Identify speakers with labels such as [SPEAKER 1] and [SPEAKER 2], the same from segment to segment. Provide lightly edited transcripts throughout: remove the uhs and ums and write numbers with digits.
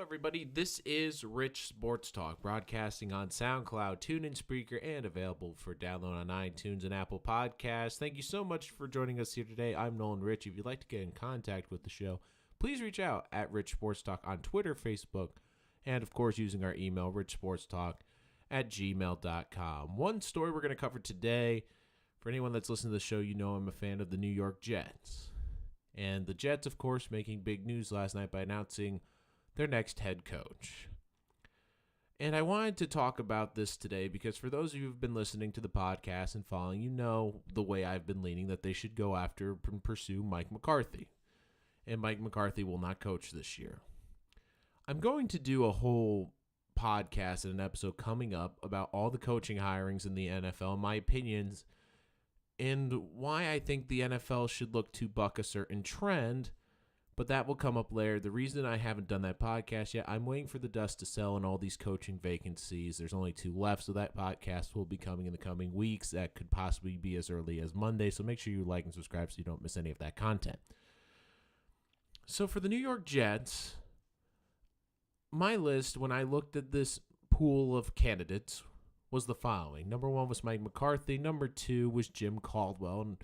[SPEAKER 1] everybody. This is Rich Sports Talk, broadcasting on SoundCloud, TuneIn, Spreaker, and available for download on iTunes and Apple Podcasts. Thank you so much for joining us here today. I'm Nolan Rich. If you'd like to get in contact with the show, please reach out at Rich Sports Talk on Twitter, Facebook, and, of course, using our email, richsportstalk@gmail.com. One story we're going to cover today, for anyone that's listening to the show, you know I'm a fan of the New York Jets. And the Jets, of course, making big news last night by announcing their next head coach. And I wanted to talk about this today because for those of you who've been listening to the podcast and following, you know the way I've been leaning that they should go after and pursue Mike McCarthy. And Mike McCarthy will not coach this year. I'm going to do a whole podcast and an episode coming up about all the coaching hirings in the NFL, my opinions, and why I think the NFL should look to buck a certain trend. But that will come up later. The reason I haven't done that podcast yet, I'm waiting for the dust to settle on all these coaching vacancies. There's only 2 left, so that podcast will be coming in the coming weeks. That could possibly be as early as Monday, so make sure you like and subscribe so you don't miss any of that content. So for the New York Jets, my list, when I looked at this pool of candidates, was the following. Number 1 was Mike McCarthy. Number 2 was Jim Caldwell. And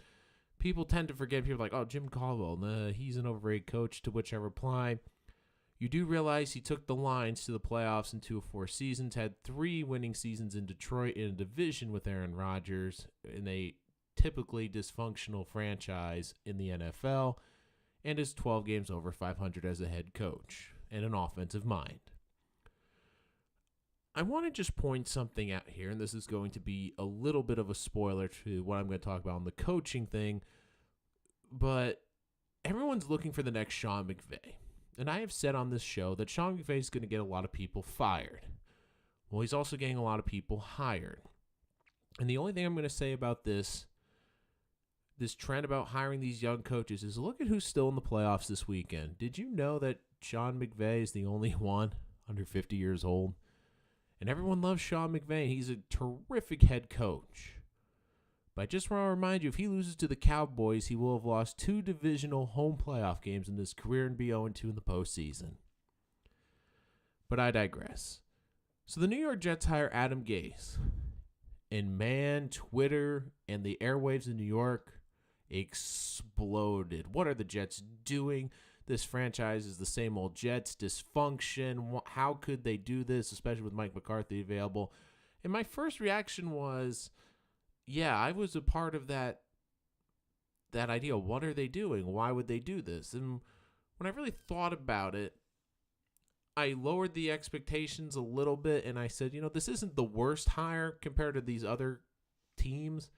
[SPEAKER 1] people tend to forget. People are like, oh, Jim Caldwell, he's an overrated coach, to which I reply, you do realize he took the Lions to the playoffs in 2 of 4 seasons, had 3 winning seasons in Detroit in a division with Aaron Rodgers in a typically dysfunctional franchise in the NFL, and is 12 games over 500 as a head coach and an offensive mind. I want to just point something out here, and this is going to be a little bit of a spoiler to what I'm going to talk about on the coaching thing, but everyone's looking for the next Sean McVay. And I have said on this show that Sean McVay is going to get a lot of people fired. Well, he's also getting a lot of people hired. And the only thing I'm going to say about this trend about hiring these young coaches is look at who's still in the playoffs this weekend. Did you know that Sean McVay is the only one under 50 years old? And everyone loves Sean McVay. He's a terrific head coach. But I just want to remind you, if he loses to the Cowboys, he will have lost 2 divisional home playoff games in his career and be 0-2 in the postseason. But I digress. So the New York Jets hire Adam Gase. And man, Twitter and the airwaves in New York exploded. What are the Jets doing? This franchise is the same old Jets, dysfunction. How could they do this, especially with Mike McCarthy available? And my first reaction was, yeah, I was a part of that idea. What are they doing? Why would they do this? And when I really thought about it, I lowered the expectations a little bit, and I said, this isn't the worst hire compared to these other teams.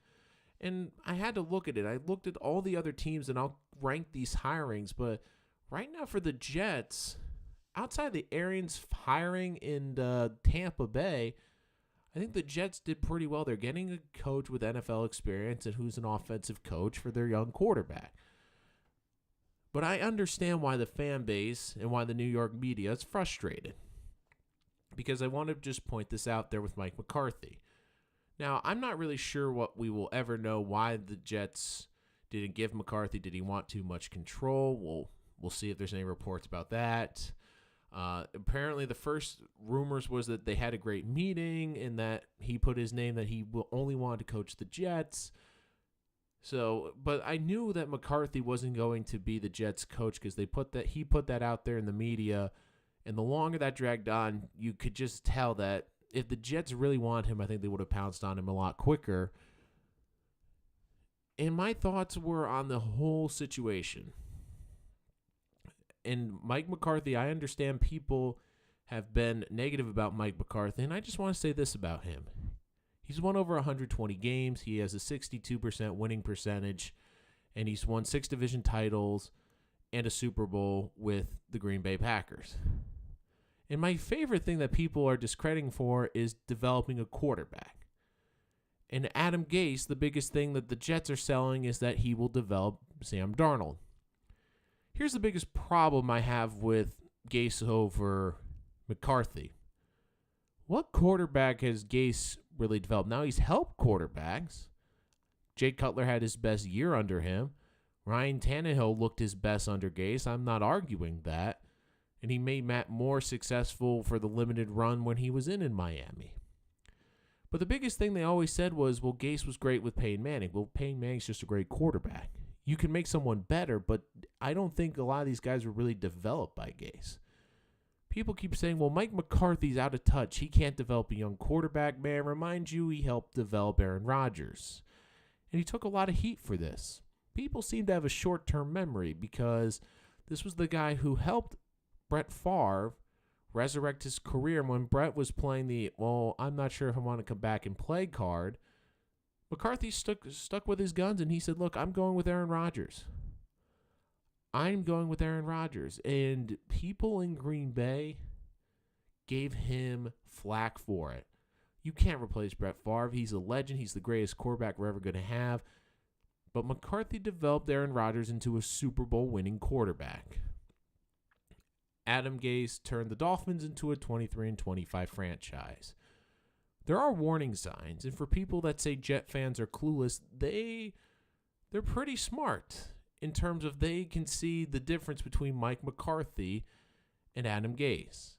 [SPEAKER 1] And I had to look at it. I looked at all the other teams, and I'll rank these hirings, but right now for the Jets, outside the Arians hiring in Tampa Bay, I think the Jets did pretty well. They're getting a coach with NFL experience and who's an offensive coach for their young quarterback. But I understand why the fan base and why the New York media is frustrated, because I want to just point this out there with Mike McCarthy. Now, I'm not really sure what we will ever know why the Jets didn't give McCarthy. Did he want too much control? We'll see if there's any reports about that. Apparently, the first rumors was that they had a great meeting and that he put his name that he only wanted to coach the Jets. But I knew that McCarthy wasn't going to be the Jets coach because he put that out there in the media. And the longer that dragged on, you could just tell that if the Jets really want him, I think they would have pounced on him a lot quicker. And my thoughts were on the whole situation. And Mike McCarthy, I understand people have been negative about Mike McCarthy, and I just want to say this about him. He's won over 120 games. He has a 62% winning percentage, and he's won 6 division titles and a Super Bowl with the Green Bay Packers. And my favorite thing that people are discrediting for is developing a quarterback. And Adam Gase, the biggest thing that the Jets are selling is that he will develop Sam Darnold. Here's the biggest problem I have with Gase over McCarthy. What quarterback has Gase really developed? Now, he's helped quarterbacks. Jay Cutler had his best year under him. Ryan Tannehill looked his best under Gase. I'm not arguing that. And he made Matt more successful for the limited run when he was in Miami. But the biggest thing they always said was, well, Gase was great with Peyton Manning. Well, Peyton Manning's just a great quarterback. You can make someone better, but I don't think a lot of these guys were really developed by Gase. People keep saying, well, Mike McCarthy's out of touch. He can't develop a young quarterback. Man, remind you, he helped develop Aaron Rodgers. And he took a lot of heat for this. People seem to have a short-term memory because this was the guy who helped Brett Favre resurrect his career. And when Brett was playing the, well, I'm not sure if I want to come back and play card, McCarthy stuck with his guns, and he said, look, I'm going with Aaron Rodgers. I'm going with Aaron Rodgers. And people in Green Bay gave him flack for it. You can't replace Brett Favre. He's a legend. He's the greatest quarterback we're ever going to have. But McCarthy developed Aaron Rodgers into a Super Bowl winning quarterback. Adam Gase turned the Dolphins into a 23-25 franchise. There are warning signs, and for people that say Jet fans are clueless, they're pretty smart in terms of they can see the difference between Mike McCarthy and Adam Gase.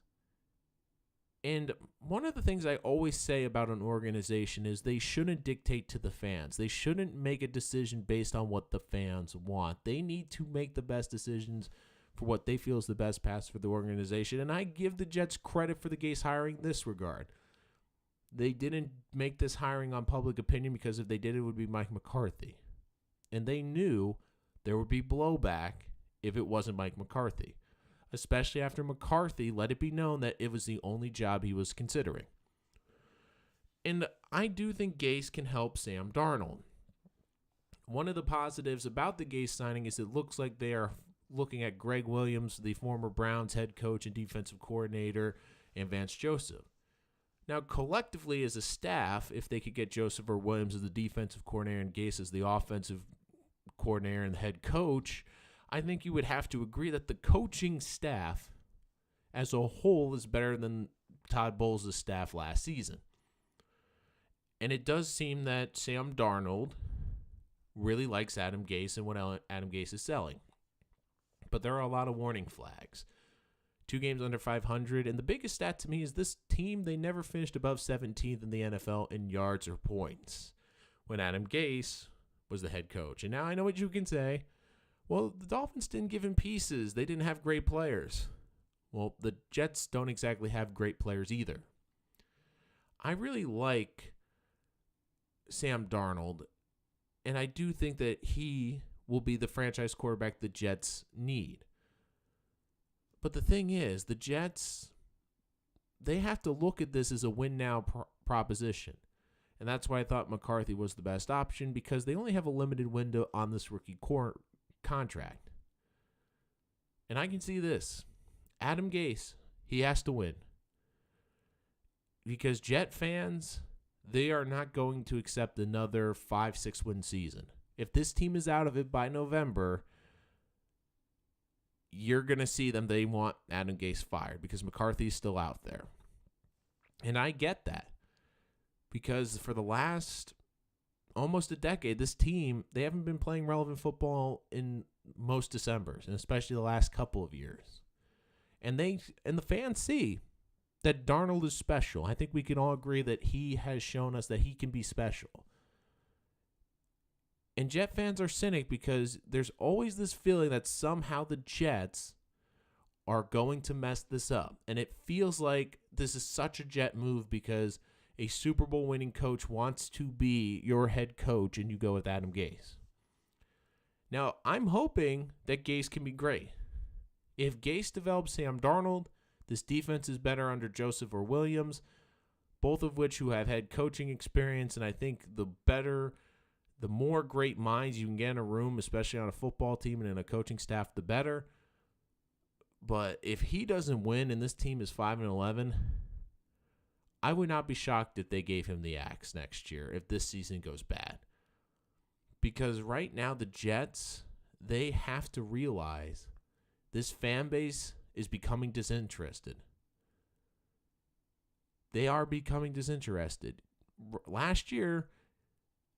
[SPEAKER 1] And one of the things I always say about an organization is they shouldn't dictate to the fans. They shouldn't make a decision based on what the fans want. They need to make the best decisions for what they feel is the best path for the organization. And I give the Jets credit for the Gase hiring in this regard. They didn't make this hiring on public opinion because if they did, it would be Mike McCarthy. And they knew there would be blowback if it wasn't Mike McCarthy, especially after McCarthy let it be known that it was the only job he was considering. And I do think Gase can help Sam Darnold. One of the positives about the Gase signing is it looks like they are looking at Greg Williams, the former Browns head coach and defensive coordinator, and Vance Joseph. Now, collectively as a staff, if they could get Joseph or Williams as the defensive coordinator and Gase as the offensive coordinator and the head coach, I think you would have to agree that the coaching staff as a whole is better than Todd Bowles' staff last season. And it does seem that Sam Darnold really likes Adam Gase and what Adam Gase is selling. But there are a lot of warning flags. 2 games under 500, and the biggest stat to me is this team, they never finished above 17th in the NFL in yards or points when Adam Gase was the head coach. And now I know what you can say. Well, the Dolphins didn't give him pieces. They didn't have great players. Well, the Jets don't exactly have great players either. I really like Sam Darnold, and I do think that he will be the franchise quarterback the Jets need. But the thing is, the Jets, they have to look at this as a win-now proposition. And that's why I thought McCarthy was the best option, because they only have a limited window on this rookie contract. And I can see this. Adam Gase, he has to win. Because Jet fans, they are not going to accept another 5-6 win season. If this team is out of it by November, you're going to see them. They want Adam Gase fired because McCarthy's still out there. And I get that. Because for the last almost a decade, this team, they haven't been playing relevant football in most Decembers, and especially the last couple of years. And the fans see that Darnold is special. I think we can all agree that he has shown us that he can be special. And Jet fans are cynic because there's always this feeling that somehow the Jets are going to mess this up. And it feels like this is such a Jet move because a Super Bowl winning coach wants to be your head coach and you go with Adam Gase. Now, I'm hoping that Gase can be great. If Gase develops Sam Darnold, this defense is better under Joseph or Williams, both of which who have had coaching experience, and I think the more great minds you can get in a room, especially on a football team and in a coaching staff, the better. But if he doesn't win and this team is 5-11, I would not be shocked if they gave him the axe next year if this season goes bad. Because right now the Jets, they have to realize this fan base is becoming disinterested. They are becoming disinterested. Last year,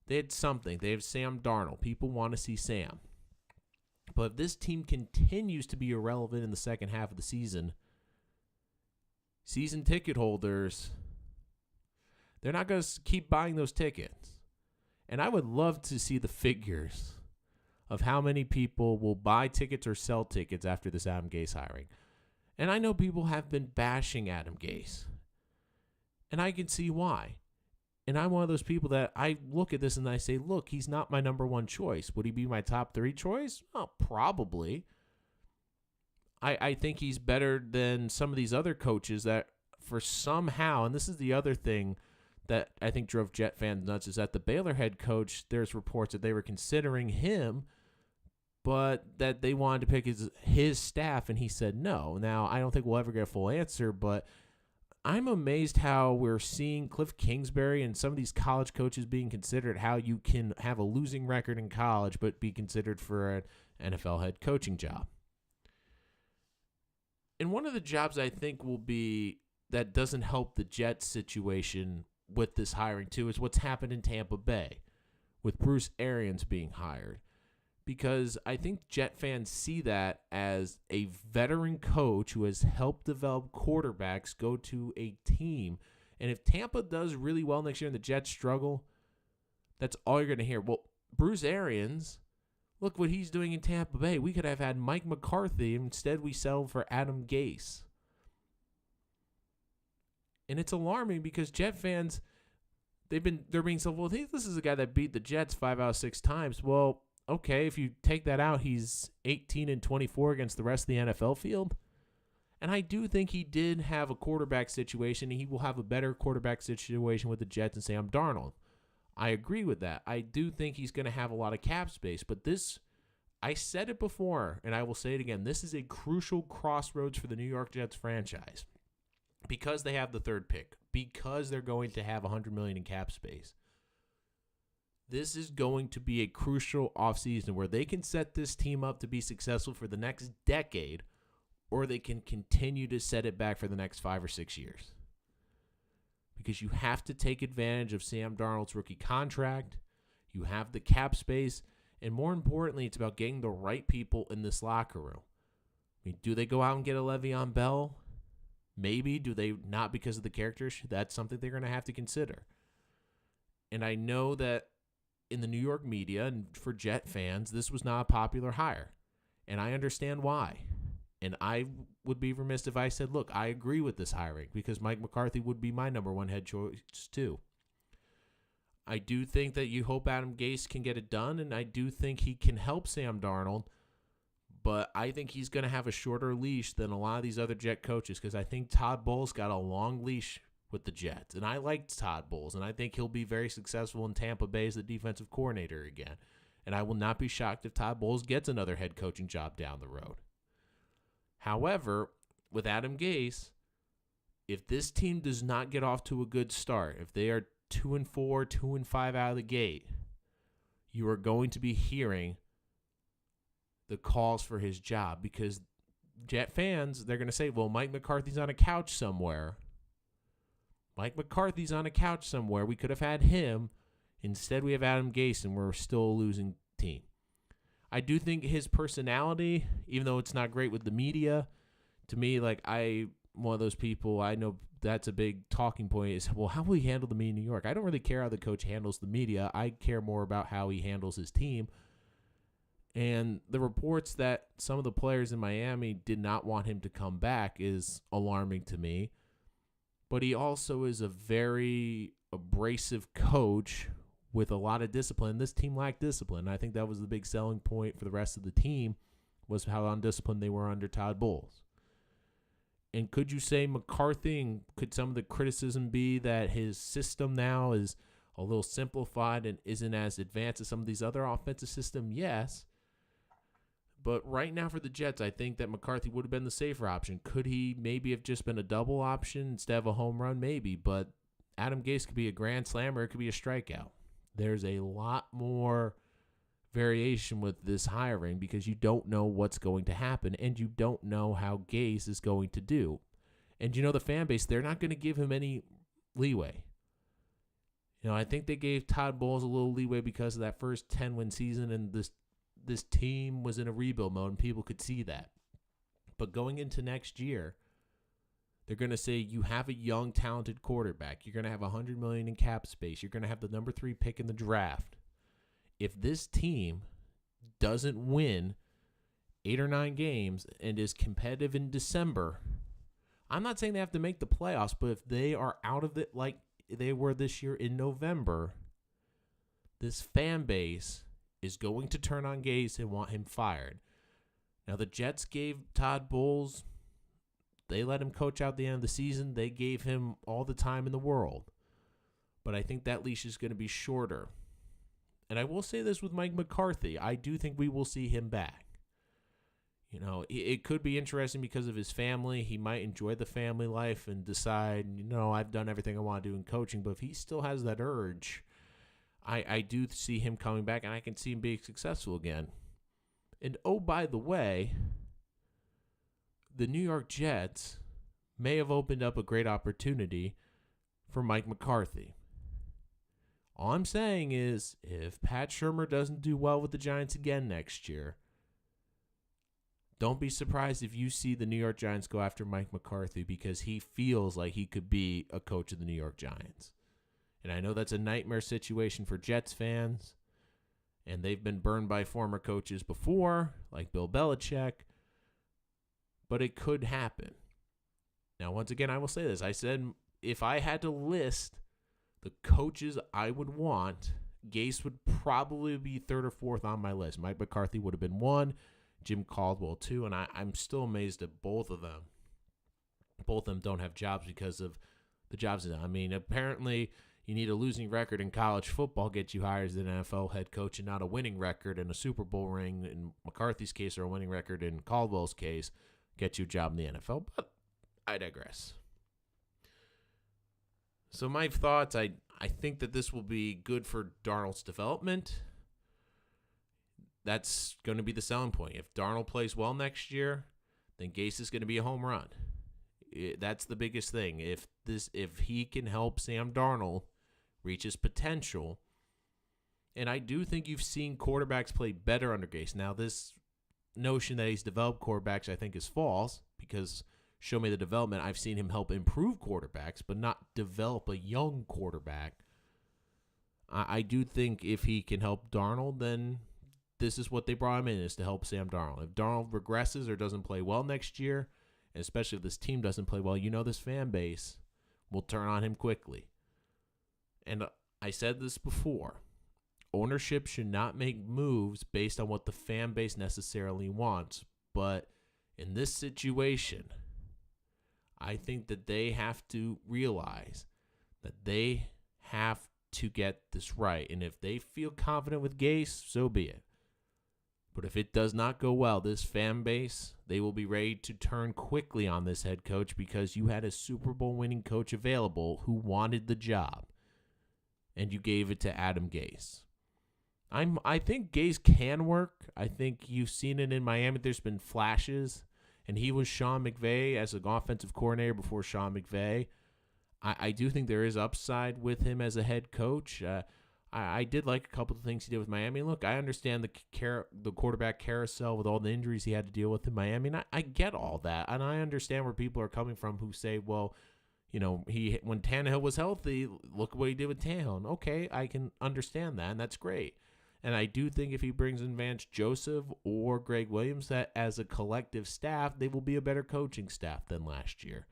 [SPEAKER 1] they had something. They have Sam Darnold. People want to see Sam. But if this team continues to be irrelevant in the second half of the season ticket holders, they're not going to keep buying those tickets. And I would love to see the figures of how many people will buy tickets or sell tickets after this Adam Gase hiring. And I know people have been bashing Adam Gase. And I can see why. And I'm one of those people that I look at this and I say, look, he's not my number one choice. Would he be my top 3 choice? Well, probably. I think he's better than some of these other coaches that for somehow, and this is the other thing that I think drove Jet fans nuts, is that the Baylor head coach, there's reports that they were considering him, but that they wanted to pick his staff, and he said no. Now, I don't think we'll ever get a full answer, but I'm amazed how we're seeing Cliff Kingsbury and some of these college coaches being considered, how you can have a losing record in college but be considered for an NFL head coaching job. And one of the jobs I think will be that doesn't help the Jets situation with this hiring too is what's happened in Tampa Bay with Bruce Arians being hired. Because I think Jet fans see that as a veteran coach who has helped develop quarterbacks go to a team. And if Tampa does really well next year and the Jets struggle, that's all you're going to hear. Well, Bruce Arians, look what he's doing in Tampa Bay. We could have had Mike McCarthy. Instead, we settled for Adam Gase. And it's alarming because Jet fans, they're being so, well, this is a guy that beat the Jets 5 out of 6 times. Well, okay, if you take that out, he's 18-24 against the rest of the NFL field. And I do think he did have a quarterback situation, and he will have a better quarterback situation with the Jets than Sam Darnold. I agree with that. I do think he's going to have a lot of cap space, but this, I said it before, and I will say it again, this is a crucial crossroads for the New York Jets franchise because they have the 3rd pick, because they're going to have $100 million in cap space. This is going to be a crucial offseason where they can set this team up to be successful for the next decade, or they can continue to set it back for the next 5 or 6 years. Because you have to take advantage of Sam Darnold's rookie contract. You have the cap space. And more importantly, it's about getting the right people in this locker room. I mean, do they go out and get a Le'Veon Bell? Maybe. Do they not because of the characters? That's something they're going to have to consider. And I know that in the New York media and for Jet fans, this was not a popular hire. And I understand why. And I would be remiss if I said, look, I agree with this hiring because Mike McCarthy would be my number one head choice too. I do think that you hope Adam Gase can get it done, and I do think he can help Sam Darnold, but I think he's going to have a shorter leash than a lot of these other Jet coaches because I think Todd Bowles got a long leash with the Jets, and I liked Todd Bowles, and I think he'll be very successful in Tampa Bay as the defensive coordinator again. And I will not be shocked if Todd Bowles gets another head coaching job down the road. However, with Adam Gase, if this team does not get off to a good start, if they are 2-4, 2-5 out of the gate, you are going to be hearing the calls for his job because Jet fans, they're going to say, well, Mike McCarthy's on a couch somewhere. Mike McCarthy's on a couch somewhere. We could have had him. Instead, we have Adam Gase, and we're still a losing team. I do think his personality, even though it's not great with the media, to me, like I'm one of those people, I know that's a big talking point is, well, how will he handle the media in New York? I don't really care how the coach handles the media. I care more about how he handles his team. And the reports that some of the players in Miami did not want him to come back is alarming to me. But he also is a very abrasive coach with a lot of discipline. This team lacked discipline. I think that was the big selling point for the rest of the team was how undisciplined they were under Todd Bowles. And could you say McCarthy, and could some of the criticism be that his system now is a little simplified and isn't as advanced as some of these other offensive systems? Yes. But right now for the Jets, I think that McCarthy would have been the safer option. Could he maybe have just been a double option instead of a home run? Maybe. But Adam Gase could be a grand slam or it could be a strikeout. There's a lot more variation with this hiring because you don't know what's going to happen and you don't know how Gase is going to do. And you know the fan base, they're not going to give him any leeway. You know, I think they gave Todd Bowles a little leeway because of that first 10-win season and this team was in a rebuild mode, and people could see that. But going into next year, they're going to say you have a young, talented quarterback. You're going to have $100 million in cap space. You're going to have the number 3 pick in the draft. If this team doesn't win 8 or 9 games and is competitive in December, I'm not saying they have to make the playoffs, but if they are out of it like they were this year in November, this fan base is going to turn on Gase and want him fired. Now, the Jets gave Todd Bowles, they let him coach out the end of the season. They gave him all the time in the world. But I think that leash is going to be shorter. And I will say this with Mike McCarthy. I do think we will see him back. You know, it could be interesting because of his family. He might enjoy the family life and decide, I've done everything I want to do in coaching. But if he still has that urge, I do see him coming back, and I can see him being successful again. And, oh, by the way, the New York Jets may have opened up a great opportunity for Mike McCarthy. All I'm saying is, if Pat Shurmur doesn't do well with the Giants again next year, don't be surprised if you see the New York Giants go after Mike McCarthy, because he feels like he could be a coach of the New York Giants. And I know that's a nightmare situation for Jets fans, and they've been burned by former coaches before, like Bill Belichick, but it could happen. Now, once again, I will say this. I said if I had to list the coaches I would want, Gase would probably be 3rd or 4th on my list. Mike McCarthy would have been 1, Jim Caldwell 2, and I'm still amazed at both of them. Both of them don't have jobs because of the jobs. I mean, apparently you need a losing record in college football get you hired as an NFL head coach, and not a winning record and a Super Bowl ring in McCarthy's case, or a winning record in Caldwell's case get you a job in the NFL. But I digress. So my thoughts, I think that this will be good for Darnold's development. That's going to be the selling point. If Darnold plays well next year, then Gase is going to be a home run. That's the biggest thing. If he can help Sam Darnold reach his potential, and I do think you've seen quarterbacks play better under Gase. Now, this notion that he's developed quarterbacks, I think, is false, because show me the development. I've seen him help improve quarterbacks, but not develop a young quarterback. I do think if he can help Darnold, then this is what they brought him in, is to help Sam Darnold. If Darnold regresses or doesn't play well next year, and especially if this team doesn't play well, this fan base will turn on him quickly. And I said this before. Ownership should not make moves based on what the fan base necessarily wants. But in this situation, I think that they have to realize that they have to get this right. And if they feel confident with Gase, so be it. But if it does not go well, this fan base, they will be ready to turn quickly on this head coach, because you had a Super Bowl winning coach available who wanted the job, and you gave it to Adam Gase. I think Gase can work. I think you've seen it in Miami. There's been flashes, and he was Sean McVay as an offensive coordinator before Sean McVay. I do think there is upside with him as a head coach. I did like a couple of things he did with Miami. Look, I understand the quarterback carousel with all the injuries he had to deal with in Miami, and I get all that, and I understand where people are coming from who say, well, when Tannehill was healthy, look what he did with Tannehill. Okay, I can understand that, and that's great. And I do think if he brings in Vance Joseph or Greg Williams, that as a collective staff, they will be a better coaching staff than last year.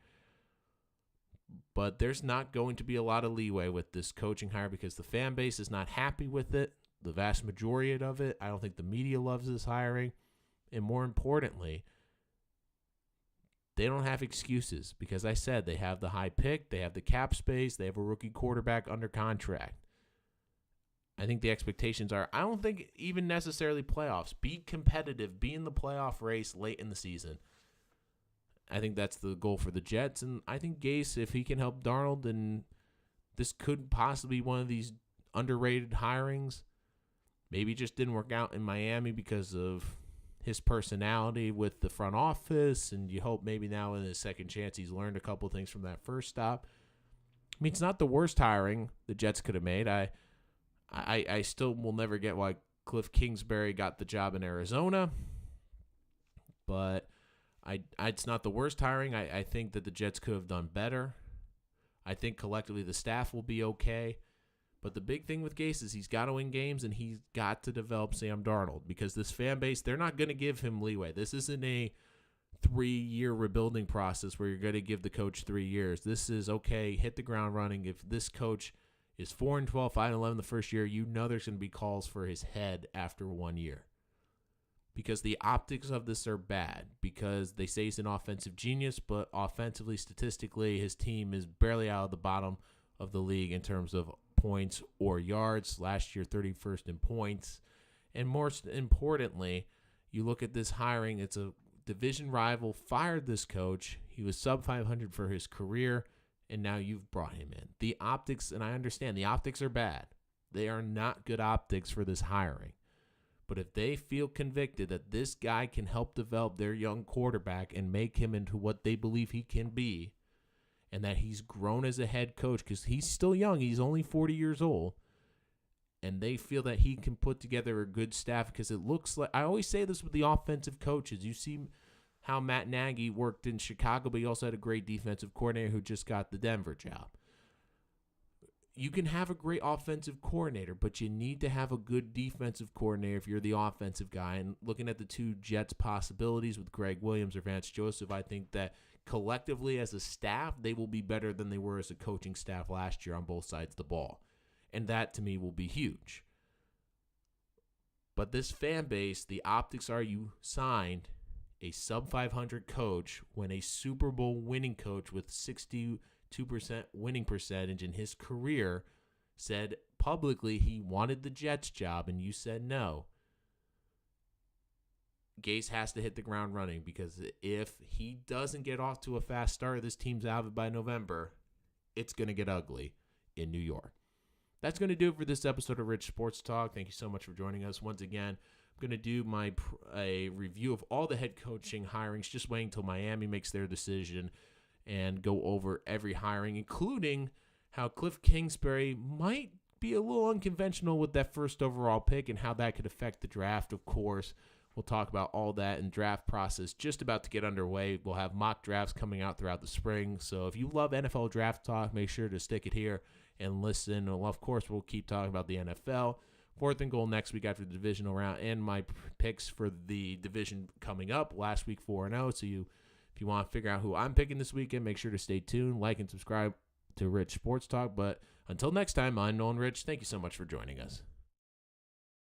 [SPEAKER 1] But there's not going to be a lot of leeway with this coaching hire, because the fan base is not happy with it, the vast majority of it. I don't think the media loves this hiring. And more importantly, they don't have excuses, because I said they have the high pick, they have the cap space, they have a rookie quarterback under contract. I think the expectations are, I don't think even necessarily playoffs. Be competitive, be in the playoff race late in the season. I think that's the goal for the Jets. And I think Gase, if he can help Darnold, then this could possibly be one of these underrated hirings. Maybe it just didn't work out in Miami because of his personality with the front office, and you hope maybe now in his second chance he's learned a couple things from that first stop. I mean, it's not the worst hiring the Jets could have made. I still will never get why Cliff Kingsbury got the job in Arizona, but it's not the worst hiring. I think that the Jets could have done better. I think collectively the staff will be okay. But the big thing with Gase is he's got to win games, and he's got to develop Sam Darnold, because this fan base, they're not going to give him leeway. This isn't a 3-year rebuilding process where you're going to give the coach 3 years. This is, okay, hit the ground running. If this coach is 4-12, 5-11 the first year, you know there's going to be calls for his head after 1 year. Because the optics of this are bad, because they say he's an offensive genius, but offensively, statistically, his team is barely out of the bottom of the league in terms of points or yards. Last year, 31st in points. And more importantly, you look at this hiring, it's a division rival, fired this coach. He was sub 500 for his career, and now you've brought him in. The optics, and I understand, the optics are bad. They are not good optics for this hiring. But if they feel convicted that this guy can help develop their young quarterback and make him into what they believe he can be, and that he's grown as a head coach, because he's still young, he's only 40 years old, and they feel that he can put together a good staff, because it looks like, I always say this with the offensive coaches, you see how Matt Nagy worked in Chicago, but he also had a great defensive coordinator who just got the Denver job. You can have a great offensive coordinator, but you need to have a good defensive coordinator if you're the offensive guy. And looking at the two Jets possibilities with Greg Williams or Vance Joseph, I think that collectively as a staff, they will be better than they were as a coaching staff last year on both sides of the ball. And that, to me, will be huge. But this fan base, the optics are you signed a sub-500 coach when a Super Bowl winning coach with 62% winning percentage in his career said publicly he wanted the Jets job, and you said no. Gase has to hit the ground running, because if he doesn't get off to a fast start, this team's out of it by November, it's going to get ugly in New York. That's going to do it for this episode of Rich Sports Talk. Thank you so much for joining us. Once again, I'm going to do a review of all the head coaching hirings, just waiting until Miami makes their decision, and go over every hiring, including how Cliff Kingsbury might be a little unconventional with that first overall pick and how that could affect the draft. Of course, we'll talk about all that, and draft process just about to get underway. We'll have mock drafts coming out throughout the spring. So if you love NFL draft talk, make sure to stick it here and listen. Well, of course, we'll keep talking about the NFL. Fourth and goal next week after the divisional round, and my picks for the division coming up. Last week 4-0, so if you want to figure out who I'm picking this weekend, make sure to stay tuned, like and subscribe to Rich Sports Talk. But until next time, I'm Nolan Rich. Thank you so much for joining us.